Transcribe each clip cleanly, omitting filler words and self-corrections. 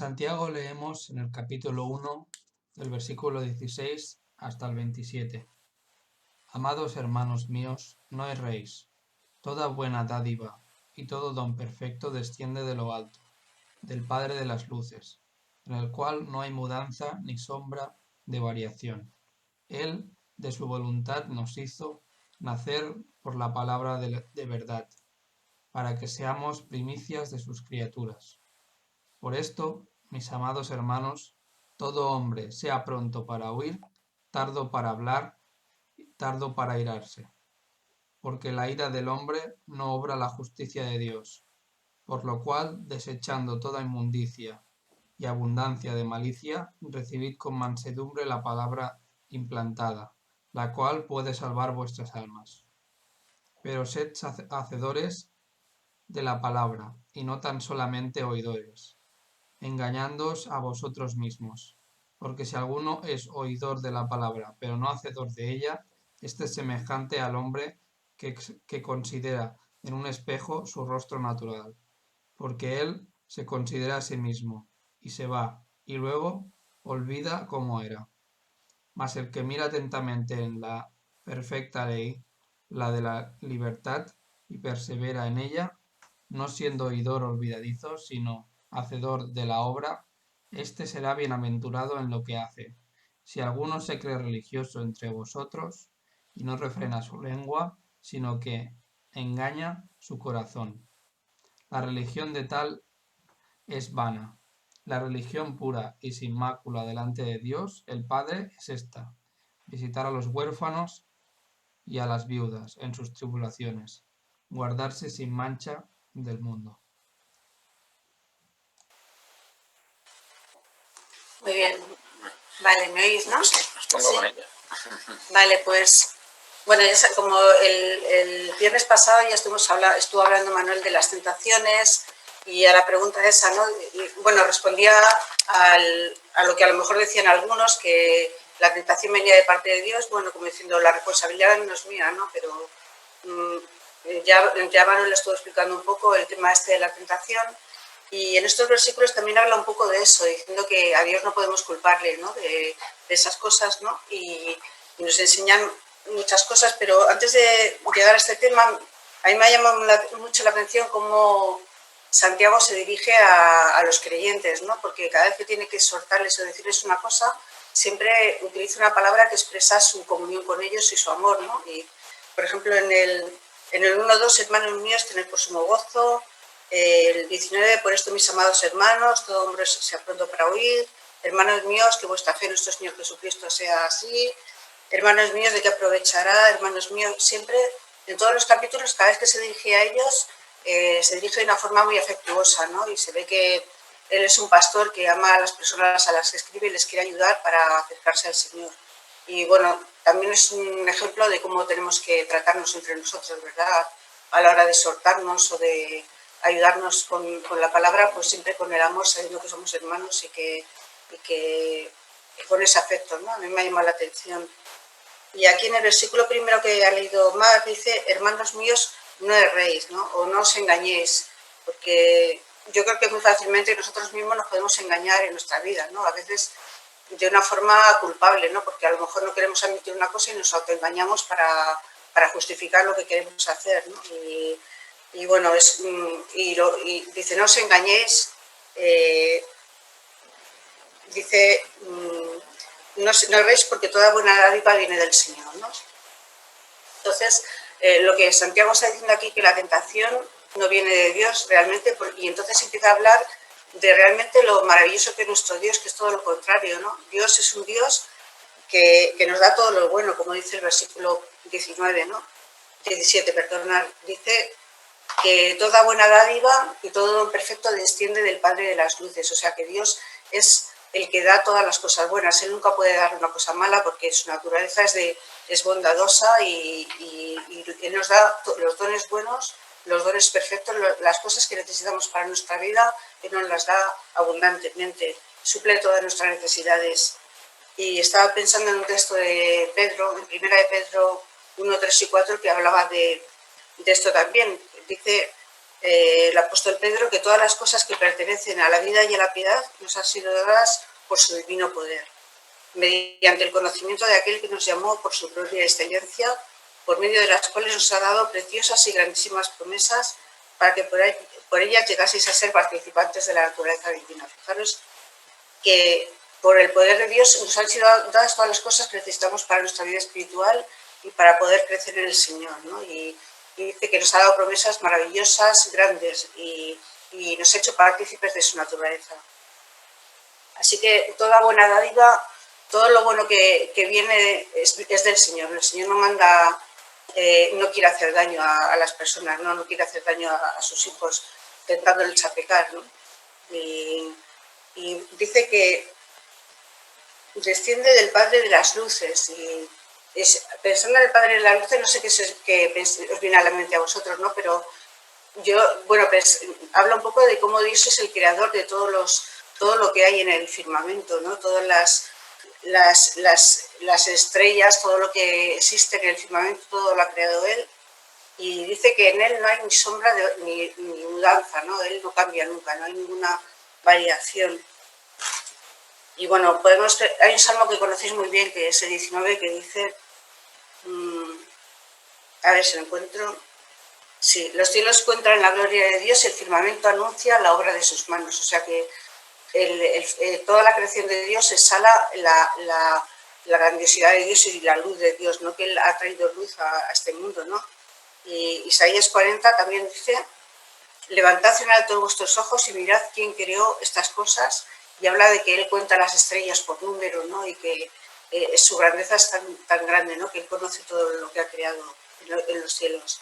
Santiago leemos en el capítulo 1, del versículo 16 hasta el 27. Amados hermanos míos, no erréis. Toda buena dádiva y todo don perfecto desciende de lo alto, del Padre de las luces, en el cual no hay mudanza ni sombra de variación. Él, de su voluntad, nos hizo nacer por la palabra de verdad, para que seamos primicias de sus criaturas. Por esto, mis amados hermanos, todo hombre sea pronto para oír, tardo para hablar, tardo para airarse, porque la ira del hombre no obra la justicia de Dios. Por lo cual, desechando toda inmundicia y abundancia de malicia, recibid con mansedumbre la palabra implantada, la cual puede salvar vuestras almas. Pero sed hacedores de la palabra, y no tan solamente oidores, engañándoos a vosotros mismos. Porque si alguno es oidor de la palabra, pero no hacedor de ella, este es semejante al hombre que considera en un espejo su rostro natural, porque él se considera a sí mismo, y se va, y luego olvida cómo era. Mas el que mira atentamente en la perfecta ley, la de la libertad, y persevera en ella, no siendo oidor olvidadizo, sino hacedor de la obra, éste será bienaventurado en lo que hace. Si alguno se cree religioso entre vosotros, y no refrena su lengua, sino que engaña su corazón. La religión de tal es vana. La religión pura y sin mácula delante de Dios, el Padre, es esta: visitar a los huérfanos y a las viudas en sus tribulaciones, guardarse sin mancha del mundo. Muy bien. Vale, ¿me oís, no? Os pongo con ella. Vale, pues, bueno, ya como el viernes pasado ya estuvo hablando Manuel de las tentaciones y a la pregunta esa, ¿no? Y, bueno, respondía a lo que a lo mejor decían algunos, que la tentación venía de parte de Dios, bueno, como diciendo, la responsabilidad no es mía, ¿no? Pero ya Manuel estuvo explicando un poco el tema este de la tentación. Y en estos versículos también habla un poco de eso, diciendo que a Dios no podemos culparle, ¿no? de esas cosas, ¿no? Y nos enseñan muchas cosas, pero antes de llegar a este tema, a mí me ha llamado mucho la atención cómo Santiago se dirige a los creyentes, ¿no? Porque cada vez que tiene que exhortarles o decirles una cosa, siempre utiliza una palabra que expresa su comunión con ellos y su amor, ¿no? Y, por ejemplo, en el 1:2, hermanos míos, tened por sumo gozo. El 19, por esto, mis amados hermanos, todo hombre sea pronto para oír. Hermanos míos, que vuestra fe en nuestro Señor Jesucristo sea así. Hermanos míos, ¿de qué aprovechará? Hermanos míos, siempre, en todos los capítulos, cada vez que se dirige a ellos, se dirige de una forma muy afectuosa, ¿no? Y se ve que él es un pastor que ama a las personas a las que escribe y les quiere ayudar para acercarse al Señor. Y bueno, también es un ejemplo de cómo tenemos que tratarnos entre nosotros, ¿verdad? A la hora de exhortarnos o de ayudarnos con la palabra, pues siempre con el amor, sabiendo que somos hermanos y que con ese afecto, ¿no? A mí me ha llamado la atención. Y aquí en el versículo primero que ha leído Mar dice: hermanos míos, no erréis, ¿no? O no os engañéis, porque yo creo que muy fácilmente nosotros mismos nos podemos engañar en nuestra vida, ¿no? A veces de una forma culpable, ¿no? Porque a lo mejor no queremos admitir una cosa y nos autoengañamos para justificar lo que queremos hacer, ¿no? Y bueno, y dice, no os engañéis, dice, no erréis, porque toda buena dádiva viene del Señor, ¿no? Entonces, lo que Santiago está diciendo aquí, que la tentación no viene de Dios realmente, y entonces empieza a hablar de realmente lo maravilloso que es nuestro Dios, que es todo lo contrario, ¿no? Dios es un Dios que nos da todo lo bueno, como dice el versículo 19, ¿no? 17, perdonad, dice que toda buena dádiva y todo don perfecto desciende del Padre de las luces, o sea que Dios es el que da todas las cosas buenas. Él nunca puede dar una cosa mala porque su naturaleza es bondadosa y Él nos da los dones buenos, los dones perfectos, las cosas que necesitamos para nuestra vida, Él nos las da abundantemente, suple todas nuestras necesidades. Y estaba pensando en un texto de Pedro, en 1 Pedro 1, 3 y 4, que hablaba de esto también. Dice el apóstol Pedro, que todas las cosas que pertenecen a la vida y a la piedad nos han sido dadas por su divino poder, mediante el conocimiento de aquel que nos llamó por su gloria y excelencia, por medio de las cuales nos ha dado preciosas y grandísimas promesas para que por ellas llegaseis a ser participantes de la naturaleza divina. Fijaros que por el poder de Dios nos han sido dadas todas las cosas que necesitamos para nuestra vida espiritual y para poder crecer en el Señor, ¿no? Y dice que nos ha dado promesas maravillosas, grandes, y nos ha hecho partícipes de su naturaleza. Así que toda buena dádiva, todo lo bueno que viene es del Señor. El Señor no manda, no quiere hacer daño a las personas, no quiere hacer daño a sus hijos, tentándoles a pecar, ¿no? Y dice que desciende del Padre de las luces, y pensando en el Padre de las luces, no sé qué os viene a la mente a vosotros, ¿no? Pero yo, bueno, pues habla un poco de cómo Dios es el creador de todo lo que hay en el firmamento, ¿no? Todas las estrellas, todo lo que existe en el firmamento, todo lo ha creado Él. Y dice que en Él no hay ni sombra ni mudanza, ¿no? Él no cambia nunca, no hay ninguna variación. Y bueno, hay un salmo que conocéis muy bien, que es el 19, que dice, a ver si lo encuentro. Sí, los cielos cuentan la gloria de Dios y el firmamento anuncia la obra de sus manos. O sea que toda la creación de Dios exhala la grandiosidad de Dios y la luz de Dios, ¿no? Que Él ha traído luz a este mundo, ¿no? Y Isaías 40 también dice, levantad en alto vuestros ojos y mirad quién creó estas cosas, y habla de que Él cuenta las estrellas por número, ¿no? Y que su grandeza es tan grande, ¿no? Que Él conoce todo lo que ha creado en los cielos.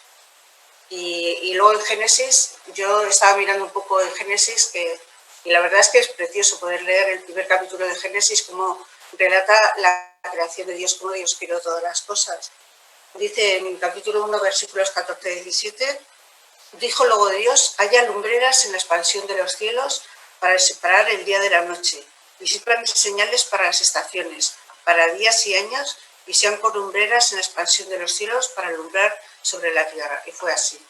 Y luego en Génesis, yo estaba mirando un poco en Génesis, y la verdad es que es precioso poder leer el primer capítulo de Génesis, cómo relata la creación de Dios, cómo Dios creó todas las cosas. Dice en el capítulo 1, versículos 14 y 17, dijo luego Dios, haya lumbreras en la expansión de los cielos para separar el día de la noche, y sirvan de señales para las estaciones, para días y años, y sean por lumbreras en la expansión de los cielos para alumbrar sobre la tierra. Y fue así.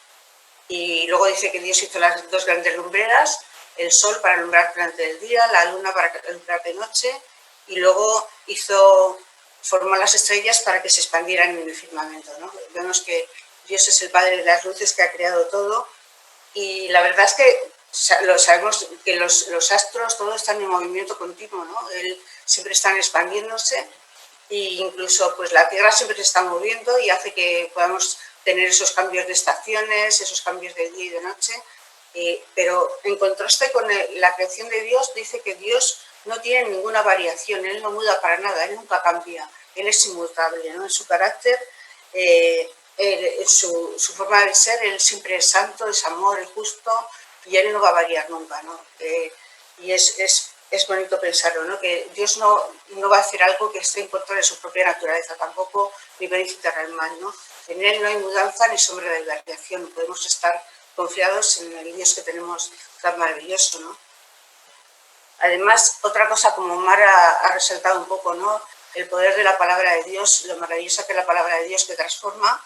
Y luego dice que Dios hizo las dos grandes lumbreras, el sol para alumbrar durante el día, la luna para alumbrar de noche, y luego formó las estrellas para que se expandieran en el firmamento, ¿no? Vemos que Dios es el Padre de las luces que ha creado todo, y la verdad es que sabemos que los astros, todo están en movimiento continuo, ¿no? Siempre están expandiéndose, e incluso pues la Tierra siempre se está moviendo y hace que podamos tener esos cambios de estaciones, esos cambios de día y de noche, pero en contraste con la creación de Dios, dice que Dios no tiene ninguna variación, Él no muda para nada, Él nunca cambia, Él es inmutable, ¿no? En su carácter, en su forma de ser, Él siempre es santo, es amor, es justo, y Él no va a variar nunca, ¿no? Y es bonito pensarlo, ¿no? Que Dios no va a hacer algo que esté en contra de su propia naturaleza, tampoco ni va a incitar al mal, ¿no? En Él no hay mudanza ni sombra de variación, podemos estar confiados en el Dios que tenemos tan maravilloso, ¿no? Además, otra cosa, como Mar ha resaltado un poco, ¿no? El poder de la palabra de Dios, lo maravillosa que es la palabra de Dios que transforma,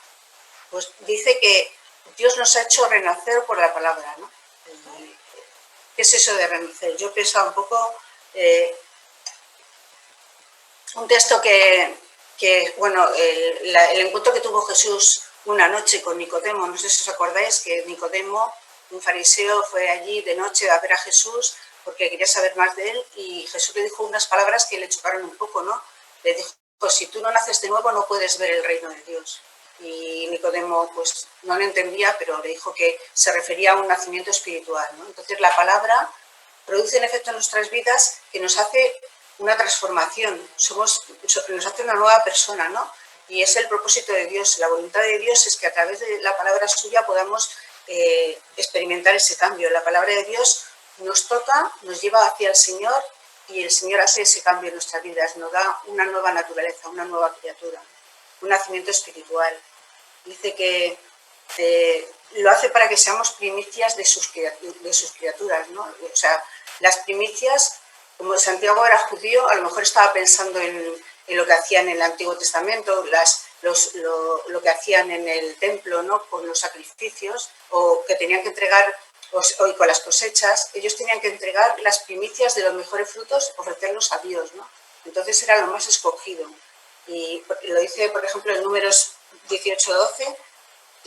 pues dice que Dios nos ha hecho renacer por la palabra, ¿no? ¿Qué es eso de renacer? Yo he pensado un poco, un texto bueno, el encuentro que tuvo Jesús una noche con Nicodemo, no sé si os acordáis que Nicodemo, un fariseo, fue allí de noche a ver a Jesús porque quería saber más de él, y Jesús le dijo unas palabras que le chocaron un poco, ¿no? Le dijo, pues si tú no naces de nuevo no puedes ver el reino de Dios. Y Nicodemo pues no lo entendía, pero le dijo que se refería a un nacimiento espiritual, ¿no? Entonces la palabra produce en efecto en nuestras vidas que nos hace una transformación, nos hace una nueva persona, ¿no? Y es el propósito de Dios, la voluntad de Dios es que a través de la palabra suya podamos experimentar ese cambio. La palabra de Dios nos toca, nos lleva hacia el Señor, y el Señor hace ese cambio en nuestras vidas, nos da una nueva naturaleza, una nueva criatura, un nacimiento espiritual. Dice que lo hace para que seamos primicias de sus criaturas, ¿no? O sea, las primicias, como Santiago era judío, a lo mejor estaba pensando en lo que hacían en el Antiguo Testamento, lo que hacían en el templo, ¿no? Con los sacrificios, o que tenían que entregar, o con las cosechas, ellos tenían que entregar las primicias de los mejores frutos, ofrecerlos a Dios, ¿no? Entonces era lo más escogido. Y lo dice, por ejemplo, en Números 18:12,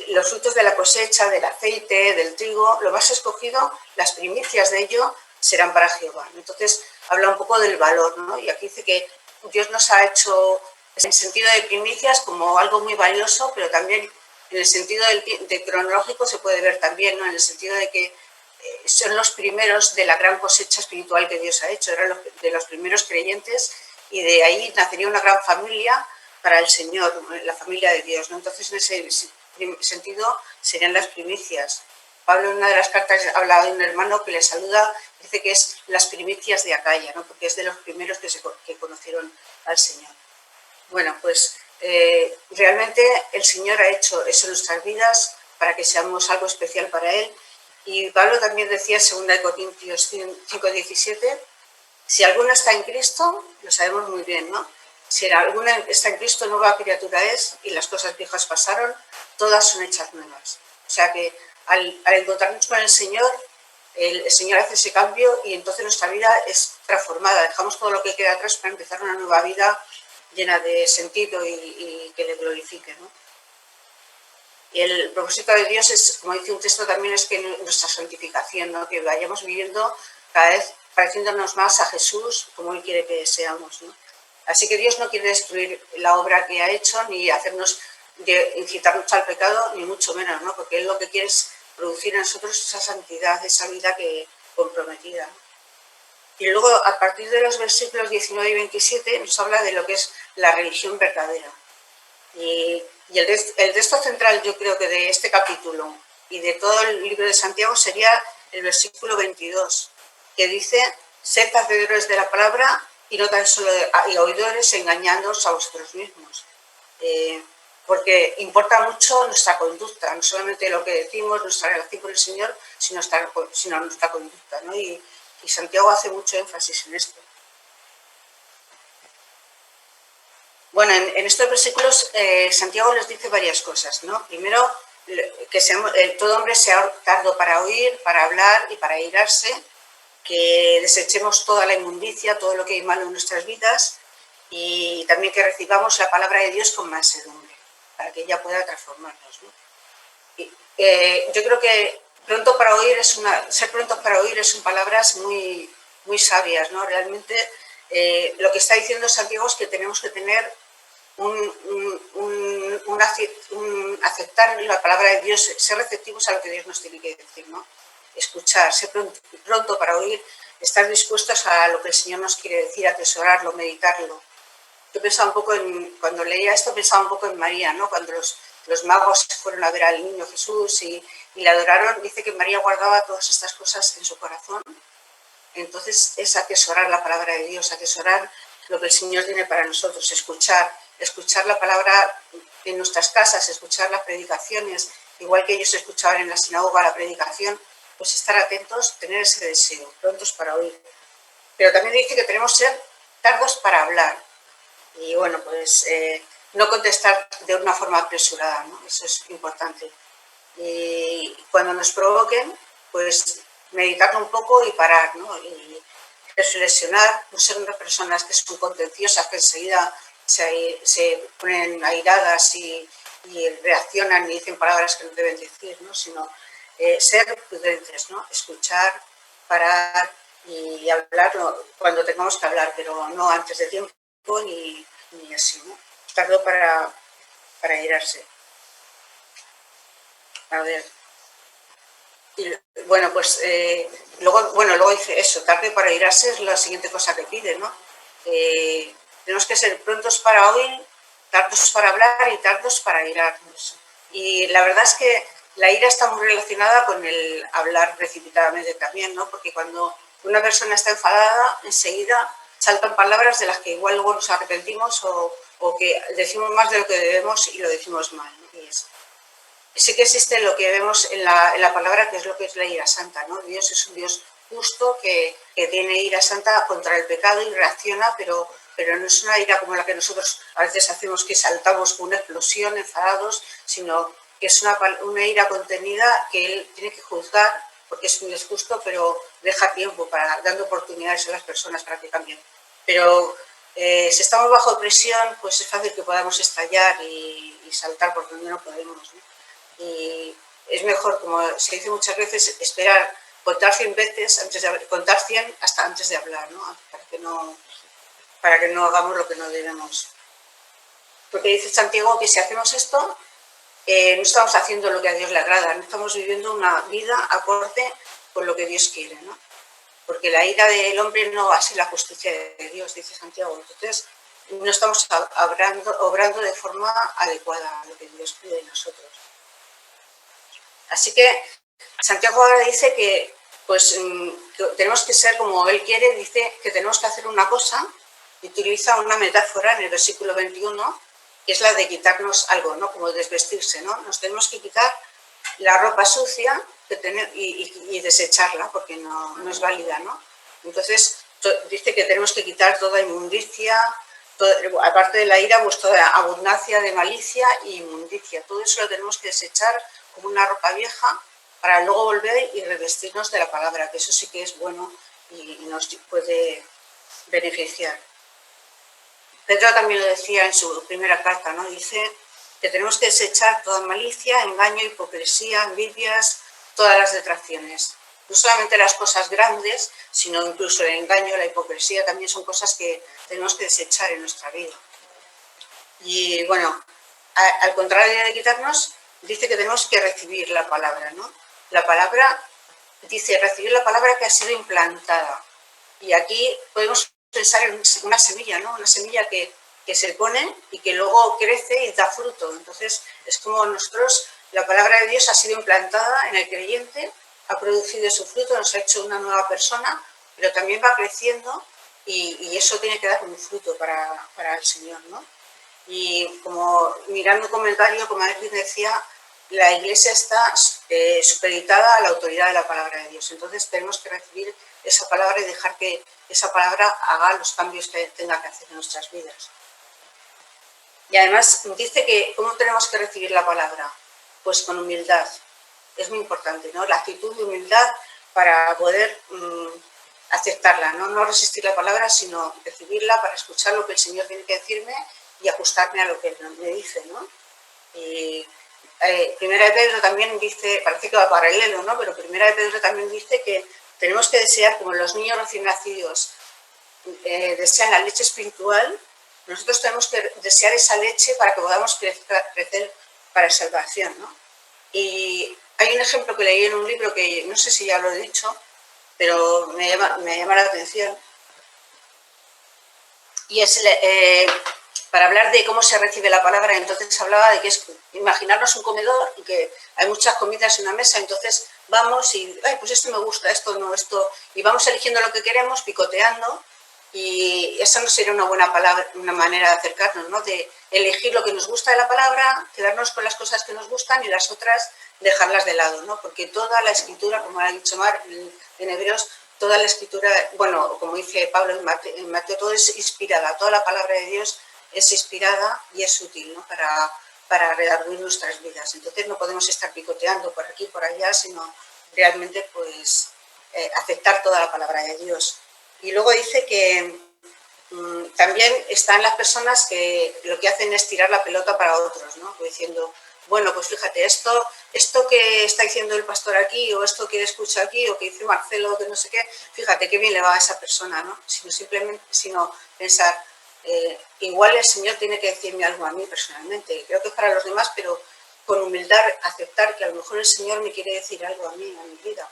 los frutos de la cosecha, del aceite, del trigo, lo más escogido, las primicias de ello serán para Jehová. Entonces habla un poco del valor, ¿no? Y aquí dice que Dios nos ha hecho en sentido de primicias como algo muy valioso, pero también en el sentido de cronológico se puede ver también, ¿no? En el sentido de que son los primeros de la gran cosecha espiritual que Dios ha hecho, eran de los primeros creyentes, y de ahí nacería una gran familia para el Señor, la familia de Dios, ¿no? Entonces, en ese sentido, serían las primicias. Pablo, en una de las cartas, habla de un hermano que le saluda, dice que es las primicias de Acaya, ¿no? Porque es de los primeros que conocieron al Señor. Bueno, pues realmente el Señor ha hecho eso en nuestras vidas para que seamos algo especial para Él. Y Pablo también decía en 2 Corintios 5:17, si alguno está en Cristo, lo sabemos muy bien, ¿no? Si alguno está en Cristo, nueva criatura es, y las cosas viejas pasaron, todas son hechas nuevas. O sea que al encontrarnos con el Señor hace ese cambio y entonces nuestra vida es transformada. Dejamos todo lo que queda atrás para empezar una nueva vida llena de sentido y que le glorifique, ¿no? Y el propósito de Dios es, como dice un texto también, es que nuestra santificación, ¿no? Que vayamos viviendo cada vez pareciéndonos más a Jesús como Él quiere que seamos, ¿no? Así que Dios no quiere destruir la obra que ha hecho, ni hacernos incitarnos al pecado, ni mucho menos, ¿no? Porque Él lo que quiere es producir en nosotros esa santidad, esa vida comprometida, ¿no? Y luego, a partir de los versículos 19 y 27, nos habla de lo que es la religión verdadera. Y el texto central, yo creo que de este capítulo y de todo el libro de Santiago sería el versículo 22, que dice, sed hacedores de la palabra y no tan solo oidores, engañándoos a vosotros mismos. Porque importa mucho nuestra conducta, no solamente lo que decimos, nuestra relación con el Señor, sino nuestra conducta, ¿no? Y Santiago hace mucho énfasis en esto. Bueno, en estos versículos Santiago les dice varias cosas, ¿no? Primero, que todo hombre sea tardo para oír, para hablar y para airarse, que desechemos toda la inmundicia, todo lo que hay malo en nuestras vidas, y también que recibamos la palabra de Dios con mansedumbre, para que ella pueda transformarnos, ¿no? Yo creo que ser prontos para oír son palabras muy, muy sabias, ¿no? Realmente lo que está diciendo Santiago es que tenemos que tener aceptar la palabra de Dios, ser receptivos a lo que Dios nos tiene que decir, ¿no? Escuchar, ser pronto para oír, estar dispuestos a lo que el Señor nos quiere decir, atesorarlo, meditarlo. Yo pensaba un poco cuando leía esto, pensaba un poco en María, ¿no? Cuando los magos fueron a ver al niño Jesús y le adoraron, dice que María guardaba todas estas cosas en su corazón. Entonces es atesorar la palabra de Dios, atesorar lo que el Señor tiene para nosotros, escuchar la palabra en nuestras casas, escuchar las predicaciones, igual que ellos escuchaban en la sinagoga la predicación, pues estar atentos, tener ese deseo, prontos para oír. Pero también dice que tenemos que ser tardos para hablar. Y bueno, pues no contestar de una forma apresurada, ¿no? Eso es importante. Y cuando nos provoquen, pues meditarlo un poco y parar, ¿no? Y reflexionar, no ser unas personas que son contenciosas, que enseguida se ponen airadas y reaccionan y dicen palabras que no deben decir, ¿no? Sino ser prudentes, ¿no? Escuchar, parar y hablar cuando tengamos que hablar, pero no antes de tiempo ni así, ¿no? Tardo para airarse. A ver. Y, bueno, pues luego dice eso, tarde para airarse es la siguiente cosa que pide, ¿no? Tenemos que ser prontos para oír, tardos para hablar y tardos para airarnos. Y la verdad es que la ira está muy relacionada con el hablar precipitadamente también, ¿no? Porque cuando una persona está enfadada, enseguida saltan palabras de las que igual luego nos arrepentimos o que decimos más de lo que debemos y lo decimos mal, ¿no? Y sí que existe lo que vemos en la palabra, que es lo que es la ira santa, ¿no? Dios es un Dios justo que tiene ira santa contra el pecado y reacciona, pero pero no es una ira como la que nosotros a veces hacemos, que saltamos con una explosión, enfadados, sino que es una ira contenida que él tiene que juzgar, porque es muy injusto, pero deja tiempo dando oportunidades a las personas para que cambien. Pero si estamos bajo presión, pues es fácil que podamos estallar y saltar por donde no podemos, ¿no? Y es mejor, como se dice muchas veces, esperar, contar 100 veces, contar 100 hasta antes de hablar, ¿no? Para que no hagamos lo que no debemos. Porque dice Santiago que si hacemos esto, no estamos haciendo lo que a Dios le agrada, no estamos viviendo una vida acorde con lo que Dios quiere, ¿no? Porque la ira del hombre no va a ser la justicia de Dios, dice Santiago. Entonces, no estamos obrando de forma adecuada a lo que Dios pide de nosotros. Así que Santiago ahora dice que, pues, que tenemos que ser como Él quiere, dice que tenemos que hacer una cosa, y utiliza una metáfora en el versículo 21, que es la de quitarnos algo, ¿no? Como desvestirse, ¿no? Nos tenemos que quitar la ropa sucia y desecharla porque no es válida, ¿no? Entonces dice que tenemos que quitar toda inmundicia, aparte de la ira, pues toda abundancia de malicia y inmundicia. Todo eso lo tenemos que desechar como una ropa vieja para luego volver y revestirnos de la palabra, que eso sí que es bueno y nos puede beneficiar. Pedro también lo decía en su primera carta, ¿no? Dice que tenemos que desechar toda malicia, engaño, hipocresía, envidias, todas las detracciones. No solamente las cosas grandes, sino incluso el engaño, la hipocresía, también son cosas que tenemos que desechar en nuestra vida. Y bueno, al contrario de quitarnos, dice que tenemos que recibir la palabra, ¿no? La palabra, dice, recibir la palabra que ha sido implantada. Y aquí podemos pensar en una semilla, ¿no? Una semilla que se pone y que luego crece y da fruto. Entonces, es como nosotros, la palabra de Dios ha sido implantada en el creyente, ha producido su fruto, nos ha hecho una nueva persona, pero también va creciendo y eso tiene que dar un fruto para el Señor, ¿no? Y como mirando un comentario, como alguien decía, la Iglesia está supeditada a la autoridad de la palabra de Dios. Entonces tenemos que recibir esa palabra y dejar que esa palabra haga los cambios que tenga que hacer en nuestras vidas. Y además dice que ¿cómo tenemos que recibir la palabra? Pues con humildad. Es muy importante, ¿no? La actitud de humildad para poder aceptarla, ¿no? No resistir la palabra, sino recibirla para escuchar lo que el Señor tiene que decirme y ajustarme a lo que me dice, ¿no? Y Primera de Pedro también dice, parece que va paralelo, ¿no? Pero Primera de Pedro también dice que tenemos que desear, como los niños recién nacidos desean la leche espiritual, nosotros tenemos que desear esa leche para que podamos crecer para salvación, ¿no? Y hay un ejemplo que leí en un libro que no sé si ya lo he dicho, pero me llama la atención. Y es para hablar de cómo se recibe la palabra, entonces hablaba de que es imaginarnos un comedor y que hay muchas comidas en una mesa, entonces vamos y, pues esto me gusta, esto no, esto, y vamos eligiendo lo que queremos, picoteando, y esa no sería una buena manera de acercarnos, ¿no? De elegir lo que nos gusta de la palabra, quedarnos con las cosas que nos gustan y las otras dejarlas de lado, ¿no? Porque toda la escritura, como ha dicho Mar en Hebreos, toda la escritura, bueno, como dice Pablo en Mateo, todo es inspirada, toda la palabra de Dios es inspirada y es útil, ¿no? para redarguir nuestras vidas. Entonces no podemos estar picoteando por aquí y por allá, sino realmente pues aceptar toda la palabra de Dios. Y luego dice que también están las personas que lo que hacen es tirar la pelota para otros, ¿no? Pues diciendo, bueno, pues fíjate, esto que está diciendo el pastor aquí, o esto que escucha aquí, o que dice Marcelo, que no sé qué, fíjate qué bien le va a esa persona, ¿no? Sino pensar, igual el Señor tiene que decirme algo a mí personalmente, creo que es para los demás, pero con humildad aceptar que a lo mejor el Señor me quiere decir algo a mí, a mi vida,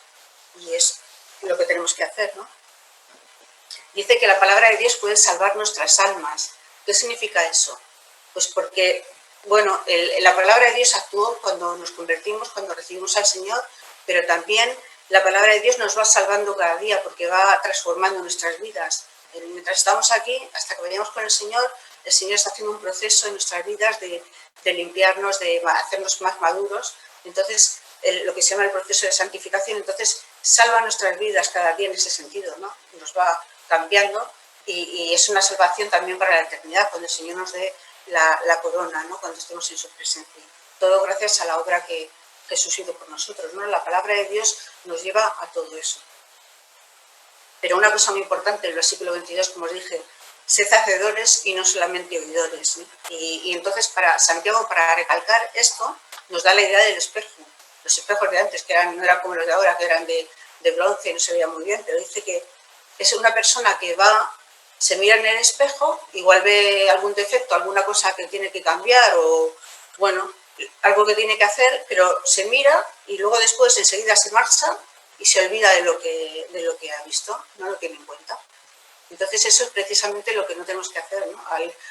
y es lo que tenemos que hacer, ¿no? Dice que la palabra de Dios puede salvar nuestras almas. ¿Qué significa eso? Pues porque, bueno, la palabra de Dios actuó cuando nos convertimos, cuando recibimos al Señor, pero también la palabra de Dios nos va salvando cada día porque va transformando nuestras vidas. Mientras estamos aquí, hasta que vayamos con el Señor está haciendo un proceso en nuestras vidas de limpiarnos, de hacernos más maduros. Entonces, lo que se llama el proceso de santificación, entonces salva nuestras vidas cada día en ese sentido, ¿no? Nos va cambiando y es una salvación también para la eternidad, cuando el Señor nos dé la corona, ¿no? Cuando estemos en su presencia. Todo gracias a la obra que Jesús hizo por nosotros, ¿no? La palabra de Dios nos lleva a todo eso. Pero una cosa muy importante, el versículo 22, como os dije, sed hacedores y no solamente oidores, ¿no? Y entonces Santiago, para recalcar esto, nos da la idea del espejo. Los espejos de antes, que no eran como los de ahora, que eran de bronce y no se veía muy bien, pero dice que es una persona que se mira en el espejo, igual ve algún defecto, alguna cosa que tiene que cambiar o, bueno, algo que tiene que hacer, pero se mira y luego después enseguida se marcha y se olvida de lo que ha visto, no lo tiene en cuenta. Entonces eso es precisamente lo que no tenemos que hacer, ¿no?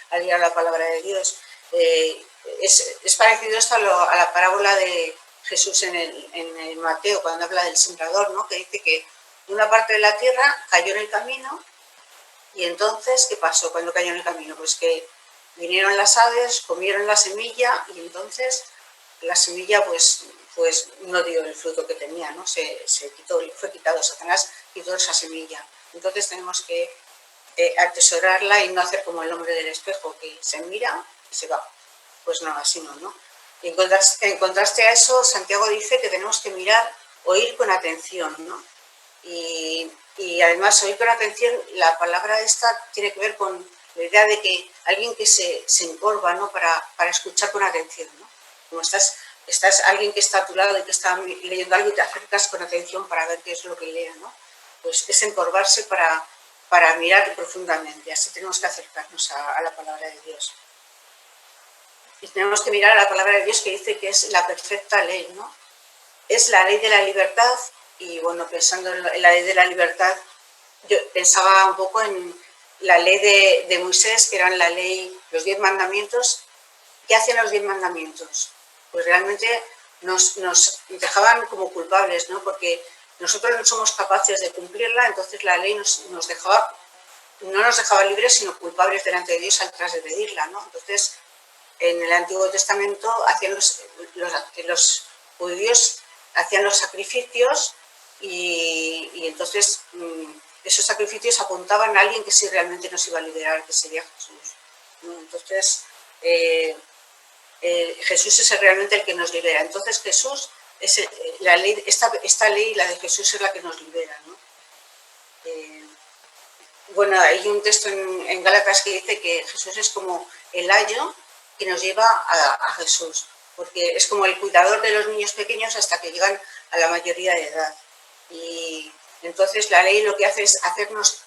Al ir a la palabra de Dios. Es parecido esto a la parábola de Jesús en el Mateo, cuando habla del sembrador, ¿no? Que dice que una parte de la tierra cayó en el camino y entonces, ¿qué pasó cuando cayó en el camino? Pues que vinieron las aves, comieron la semilla y entonces la semilla pues no dio el fruto que tenía, ¿no? Fue quitado, Satanás quitó esa semilla. Entonces tenemos que atesorarla y no hacer como el hombre del espejo, que se mira y se va. Pues no, así no. En contraste a eso, Santiago dice que tenemos que oír con atención, ¿no? Y además, oír con atención, la palabra esta tiene que ver con la idea de que alguien que se encorva, ¿no? Para escuchar con atención, ¿no? Como estás alguien que está a tu lado y que está leyendo algo y te acercas con atención para ver qué es lo que lee, ¿no? Pues es encorvarse para mirar profundamente. Así tenemos que acercarnos a la palabra de Dios. Y tenemos que mirar a la palabra de Dios, que dice que es la perfecta ley, ¿no? Es la ley de la libertad. Y bueno, pensando en la ley de la libertad, yo pensaba un poco en la ley de Moisés, que eran los 10 mandamientos. ¿Qué hacían los 10 mandamientos? Pues realmente nos dejaban como culpables, ¿no? Porque nosotros no somos capaces de cumplirla, entonces la ley no nos dejaba libres, sino culpables delante de Dios al transgredirla, ¿no? Entonces, en el Antiguo Testamento los judíos hacían los sacrificios y entonces esos sacrificios apuntaban a alguien que sí realmente nos iba a liberar, que sería Jesús, ¿no? Entonces, Jesús es realmente el que nos libera. Entonces Jesús, esta ley, la de Jesús, es la que nos libera, ¿no? Bueno, hay un texto en Gálatas que dice que Jesús es como el ayo que nos lleva a Jesús, porque es como el cuidador de los niños pequeños hasta que llegan a la mayoría de edad. Y entonces la ley lo que hace es nos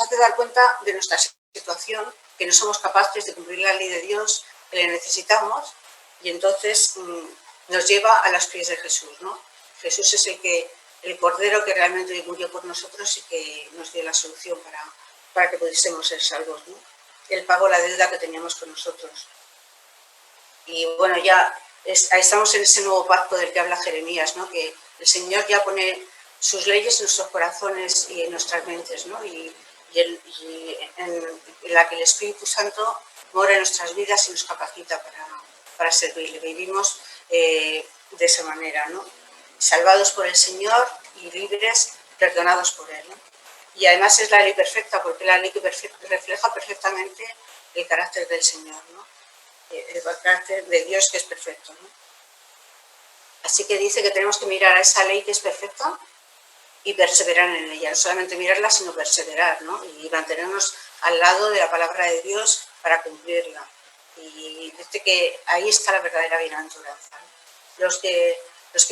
hace dar cuenta de nuestra situación, que no somos capaces de cumplir la ley de Dios, que le necesitamos, y entonces nos lleva a los pies de Jesús, ¿no? Jesús es el Cordero que realmente murió por nosotros y que nos dio la solución para que pudiésemos ser salvos, ¿no? Él pagó la deuda que teníamos con nosotros. Y bueno, ya estamos en ese nuevo pacto del que habla Jeremías, ¿no? Que el Señor ya pone sus leyes en nuestros corazones y en nuestras mentes, ¿no? Y en la que el Espíritu Santo mora en nuestras vidas y nos capacita para servirle. Vivimos de esa manera, ¿no? Salvados por el Señor y libres, perdonados por Él, ¿no? Y además es la ley perfecta, porque es la ley que refleja perfectamente el carácter del Señor, ¿no? El carácter de Dios, que es perfecto, ¿no? Así que dice que tenemos que mirar a esa ley que es perfecta y perseverar en ella. No solamente mirarla, sino perseverar, ¿no? Y mantenernos al lado de la palabra de Dios para cumplirla. Y dice que ahí está la verdadera bienaventuranza, ¿no? Los que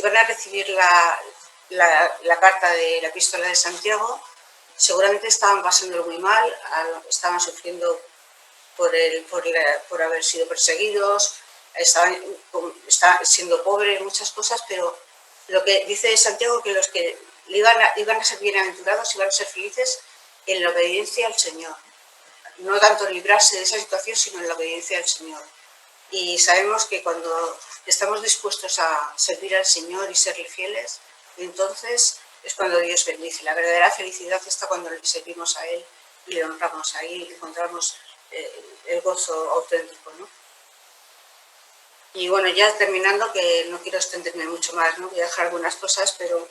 van a recibir la carta de la epístola de Santiago seguramente estaban pasándolo muy mal, estaban sufriendo por haber sido perseguidos, estaban siendo pobres, muchas cosas, pero lo que dice Santiago, que los que iban a ser bienaventurados, iban a ser felices en la obediencia al Señor. No tanto librarse de esa situación, sino en la obediencia al Señor. Y sabemos que cuando estamos dispuestos a servir al Señor y serle fieles, entonces es cuando Dios bendice. La verdadera felicidad está cuando le servimos a Él y le honramos. Ahí encontramos el gozo auténtico, ¿no? Y bueno, ya terminando, que no quiero extenderme mucho más, ¿no? Voy a dejar algunas cosas, pero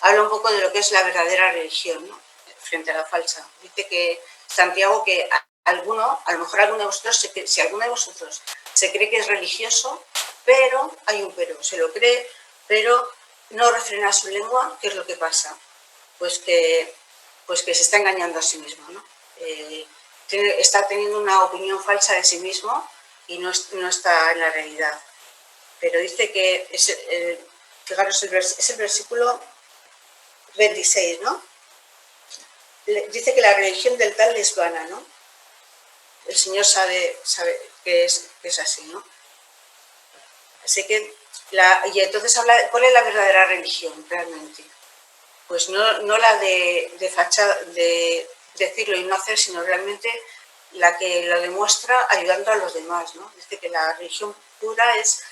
habla un poco de lo que es la verdadera religión, ¿no? Frente a la falsa. Dice que Santiago que a lo mejor alguno de vosotros, si alguno de vosotros se cree que es religioso, pero hay un pero, se lo cree, pero no refrena su lengua, ¿qué es lo que pasa? Pues que se está engañando a sí mismo, ¿no? Está teniendo una opinión falsa de sí mismo y no está en la realidad. Pero dice que, fijaros, es el versículo 26, ¿no? Dice que la religión del tal es vana, ¿no? El Señor sabe que es así, ¿no? Así que, y entonces habla, ¿cuál es la verdadera religión realmente? Pues no la de fachada, de decirlo y no hacer, sino realmente la que lo demuestra ayudando a los demás, ¿no? Dice que la religión pura es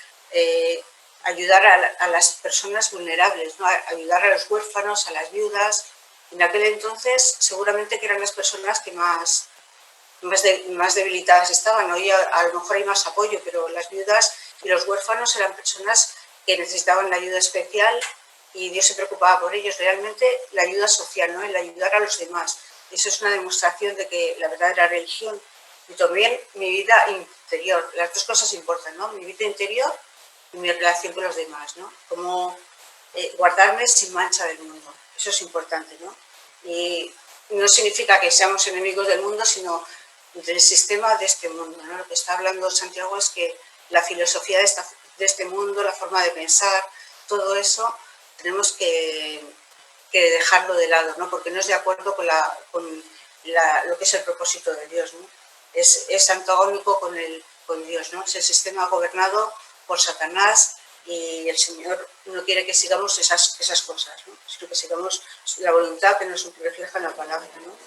ayudar a las personas vulnerables, ¿no? Ayudar a los huérfanos, a las viudas. En aquel entonces seguramente que eran las personas que más debilitadas estaban. Hoy a lo mejor hay más apoyo, pero las viudas y los huérfanos eran personas que necesitaban la ayuda especial y Dios se preocupaba por ellos. Realmente la ayuda social, ¿no? El ayudar a los demás. Eso es una demostración de que la verdadera religión y también mi vida interior, las dos cosas importan, ¿no? Mi vida interior y mi relación con los demás, ¿no? Como guardarme sin mancha del mundo. Eso es importante, ¿no? Y no significa que seamos enemigos del mundo, sino del sistema de este mundo, ¿no? Lo que está hablando Santiago es que la filosofía de este mundo, la forma de pensar, todo eso tenemos que dejarlo de lado, ¿no? Porque no es de acuerdo con lo que es el propósito de Dios, ¿no? Es antagónico con Dios, ¿no? Es el sistema gobernado por Satanás y el Señor no quiere que sigamos esas cosas, ¿no? Sino que sigamos la voluntad que nos refleja en la palabra, ¿no?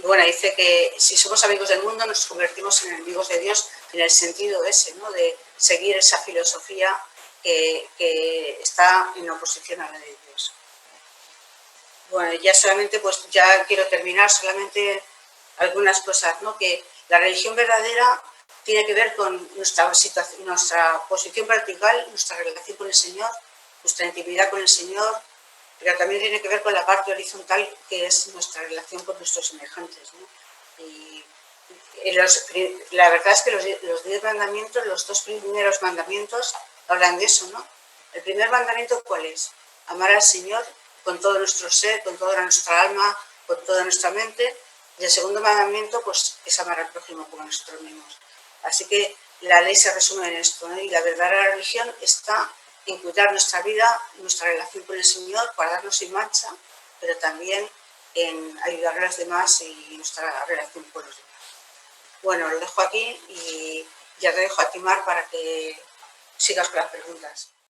Bueno, dice que si somos amigos del mundo nos convertimos en enemigos de Dios en el sentido ese, ¿no? De seguir esa filosofía que está en oposición a la de Dios. Bueno, ya solamente, pues ya quiero terminar, solamente algunas cosas, ¿no? Que la religión verdadera tiene que ver con nuestra situación, nuestra posición vertical, nuestra relación con el Señor, nuestra intimidad con el Señor, pero también tiene que ver con la parte horizontal, que es nuestra relación con nuestros semejantes, ¿no? Y la verdad es que los 10 mandamientos, los 2 primeros mandamientos, hablan de eso, ¿no? El primer mandamiento, ¿cuál es? Amar al Señor con todo nuestro ser, con toda nuestra alma, con toda nuestra mente. Y el segundo mandamiento, pues, es amar al prójimo como a nosotros mismos. Así que la ley se resume en esto, ¿no? Y la verdadera religión está en cuidar nuestra vida, nuestra relación con el Señor, guardarnos sin mancha, pero también en ayudar a los demás y nuestra relación con los demás. Bueno, lo dejo aquí y ya te dejo a ti, Mar, para que sigas con las preguntas.